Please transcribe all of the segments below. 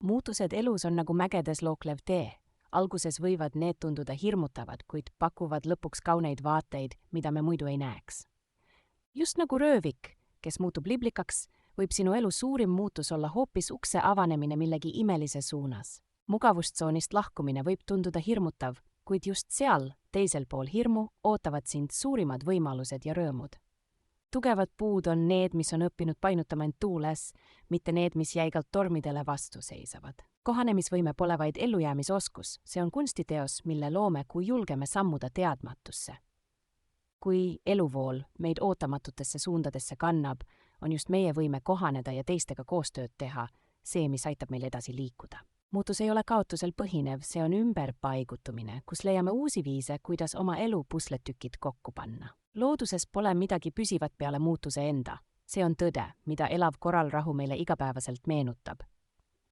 Muutused elus on nagu mägedes looklev tee. Alguses võivad need tunduda hirmutavad, kuid pakuvad lõpuks kauneid vaateid, mida me muidu ei näeks. Just nagu röövik, kes muutub liblikaks, võib sinu elu suurim muutus olla hoopis ukse avanemine millegi imelise suunas. Mugavustsoonist lahkumine võib tunduda hirmutav, kuid just seal, teisel pool hirmu, ootavad sind suurimad võimalused ja rõõmud. Tugevad puud on need, mis on õppinud painutama end tuules, mitte need, mis jäigalt tormidele vastu seisavad. Kohanemisvõime pole vaid ellujäämisoskus, see on kunstiteos, mille loome, kui julgeme sammuda teadmatusse. Kui eluvool meid ootamatutesse suundadesse kannab, on just meie võime kohaneda ja teistega koostööd teha see, mis aitab meil edasi liikuda. Muutus ei ole kaotusel põhinev, see on ümberpaigutumine, kus leiame uusi viise, kuidas oma elu pusletükid kokku panna. Looduses pole midagi püsivat peale muutuse enda. See on tõde, mida elav korallrahu meile igapäevaselt meenutab.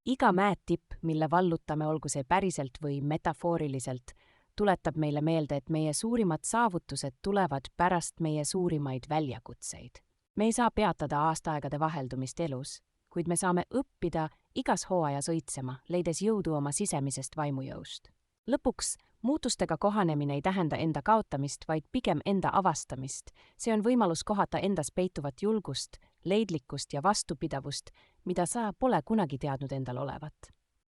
Iga mäetipp, mille vallutame, olgu see päriselt või metafooriliselt, tuletab meile meelde, et meie suurimad saavutused tulevad pärast meie suurimaid väljakutseid. Me ei saa peatada aastaaegade vaheldumist elus, kuid me saame õppida igas hooajas õitsema, leides jõudu oma sisemisest vaimujõust. Lõpuks, muutustega kohanemine ei tähenda enda kaotamist, vaid pigem enda avastamist. See on võimalus kohata endas peituvat julgust, leidlikkust ja vastupidavust, mida sa pole kunagi teadnud endal olevat.